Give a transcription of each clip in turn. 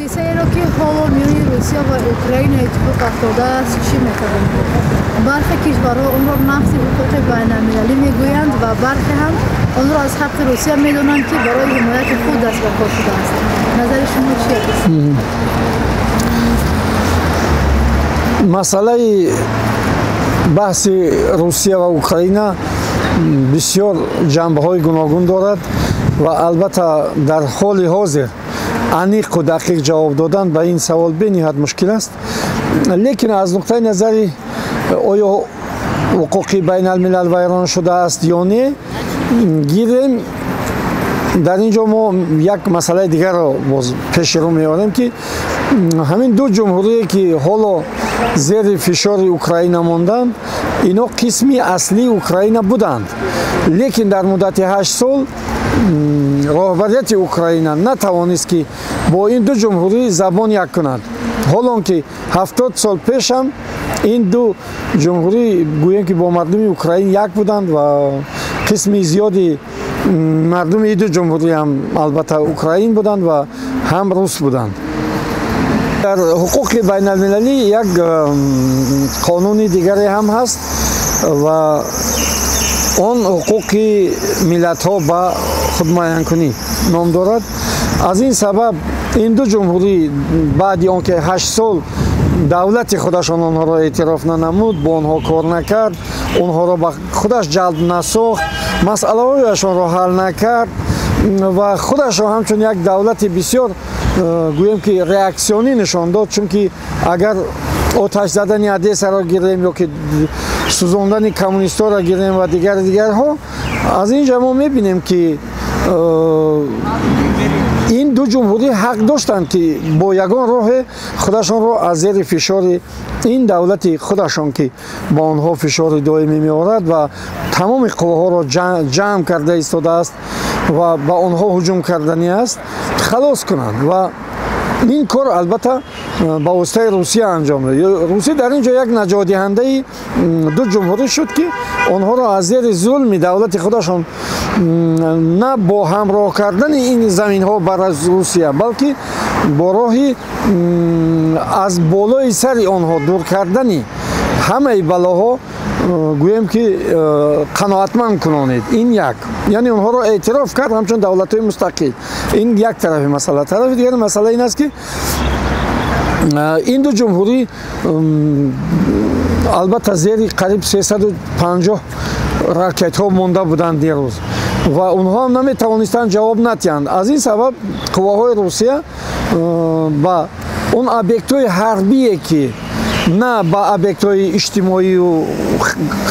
ҳодисае ро ки ҳоло миёни Русия ва Украина иттифоқ афтодааст чӣ метавон гуфт? Бархе кишварҳо онро нақси ҳуқуқи байналмилалӣ мегӯянд ва бархе ҳам онро аз ҳаққи Русия медонанд ки барои ҳимояти худ даст ба кор шудааст. назари шумо чиест? масъалаи баҳси Русия ва Украина бисёр ҷанбаҳои гуногун дорад ва албатта дар ҳоли ҳозир аниқу дақиқ ҷавоб додан ба ин савол бениҳоят мушкил аст. лекин аз нуқтаи назари оё ҳуқуқи байналмилал вайрон шудааст ё не, гирем дар ин ҷо мо як масъалаи дигарро боз пеши рӯ меорем ки ҳамин ду ҷумҳурие ки ҳоло зери фишори Украина монданд, ино қисми аслии Украина буданд, лекин дар муддати 8 сол роҳбарияти Украина натавонист ки бо ин ду ҷумҳурӣ забон як кунад. ҳолон ки 70 сол пешам ин ду ҷумҳурӣ гӯем ки бо мардуми Украин як буданд ва қисми зиёди мардуми ин ду ҷумҳурӣ ҳам албатта Украин буданд ва ҳам рус буданд. дар ҳуқуқи байналмилалӣ як қонуни дигаре ҳам ҳаст ва он ҳуқуқи миллатҳо ба худмуайянкунӣ ном дорад. аз ин сабаб ин ду ҷумҳурӣ баъди он ки 8 сол давлати худашон онҳоро эътироф нанамуд, бо онҳо кор накард, онҳоро ба худаш ҷалб насохт, масъалаҳояшонро ҳал накард ва худашро ҳамчун як давлати бисёр гӯем ки реаксионӣ нишон дод. чунки агар оташ задани Одессаро гирем ё ки сӯзондани коммунистҳоро гирем ва дигарҳо, аз ин ҷо мо мебинем ки ин ду ҷумҳурӣ ҳақ доштанд ки бо ягон роҳе худашонро аз зери фишори ин давлати худашон ки ба онҳо фишори доимӣ меорад ва тамоми қувваҳоро ҷамъ карда истодааст ва ба онҳо ҳуҷум кардани аст, халос кунанд. ва ин кор албатта ба воситаи Русия анҷом дод. Русия дар ин ҷо як наҷотдиҳандаи ду ҷумҳурӣ шуд ки онҳоро аз зери зулми давлати худашон на бо ҳамроҳ кардани ин заминҳо бар аз Русия, балки бо роҳи аз болои сари онҳо дур кардани ҳамаи балоҳо гӯем ки қаноатманд кунонед. ин як, яъне онҳоро эътироф кард ҳамчун давлатҳои мустақил. ин як тарафи масъала. тарафи дигари масъала ин аст ки ин ду ҷумҳурӣ албатта зери қариб 350 ракетҳо монда буданд дирӯз ва онҳо ҳам наметавонистанд ҷавоб натиҳанд. аз ин сабаб қувваҳои Русия ба он объектҳои ҳарбие ки на ба объектҳои иҷтимоию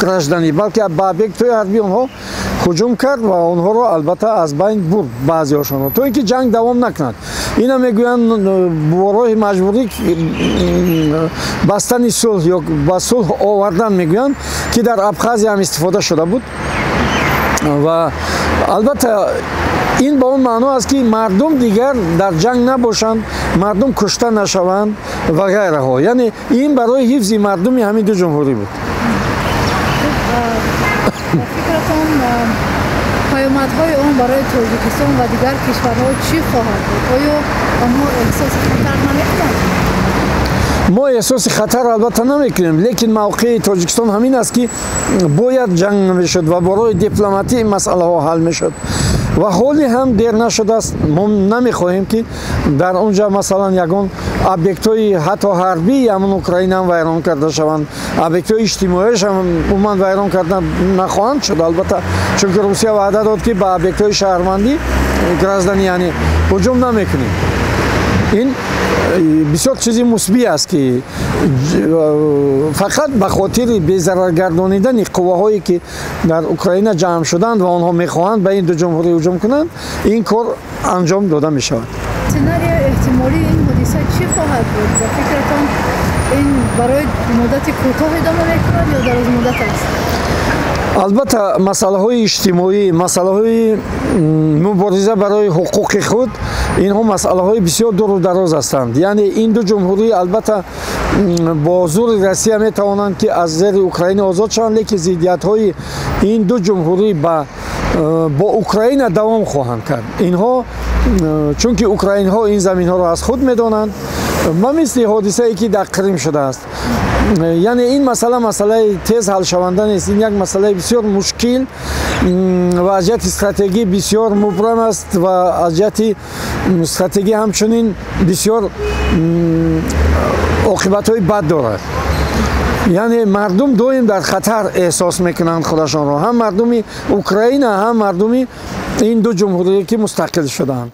гражданӣ, балки ба объектҳои ҳарбӣ онҳо ҳуҷум кард ва онҳоро албатта аз байн бурд баъзеҳошонро, то ин ки ҷанг давом накунад. ина мегӯянд бо роҳи маҷбурӣ бастани сулҳ ё ба сулҳ овардан мегӯянд ки дар Абхазия ҳам истифода шуда буд. ва албатта ин ба он маъно аст ки мардум дигар дар ҷанг набошанд, мардум кушта нашаванд ва гайраҳо. яъне ин барои ҳифзи мардуми ҳамин ду ҷумҳурӣ буд. фикратон паёмадҳои он барои Тоҷикистон ва дигар кишварҳо чӣ хоҳад буд? оё онҳо эҳсоси хатар намекунанд? мо эҳсоси хатар албатта намекунем, лекин мавқеи Тоҷикистон ҳамин аст ки бояд ҷанг намешуд ва бо роҳи дипломатӣ масъалаҳо ҳал мешуд ва ҳоли ҳам дер нашудааст. мо намехоҳем ки дар он ҷо масалан ягон объектҳои ҳатто ҳарбии ҳамон Украина вайрон карда шаванд, объектҳои иҷтимоияш ҳам умуман вайрон карда нахоҳанд шуд албатта, чунки Русия ваъда дод ки ба объектҳои шаҳрвандӣ гражданӣ яъне ҳуҷум намекунем. ин бисёр чизи мусбӣ аст ки фақат ба хотири безараргардонидани қувваҳое ки дар Украина ҷамъ шуданд ва онҳо мехоҳанд ба ин ду ҷумҳурӣ ҳуҷум кунанд, ин кор анҷом дода мешавад. сценарии эҳтимолии ин ҳодиса чӣ хоҳад буд? ба фикратон ин барои муддати кӯтоҳ идома мекунад ё дарозмуддат аст? албатта масъалаҳои иҷтимоӣ, масъалаҳои мубориза барои ҳуқуқи худ, инҳо масъалаҳои бисёр дуру дароз ҳастанд. яъне ин ду ҷумҳурӣ албатта бо зури Россия метавонанд ки аз зери Украина озод шаванд, лекин зиддиятҳои ин ду ҷумҳурӣ ба با اوکراین دوام خواهند کرد. اینها چون که اوکراین‌ها این زمین‌ها را از خود می‌دانند و مثل حادثه‌ای که در کریم شده است، یعنی این مسئله تیز حل شونده نیست. این یک مسئله بسیار مشکل و از جهت استراتژی بسیار مبرم است و از جهت استراتژی همچنین بسیار عاقبت‌های بد دارد. یعنی مردم دویم در خطر احساس میکنند خودشان را، هم مردم اوکراین هم مردم این دو جمهوری که مستقل شدند.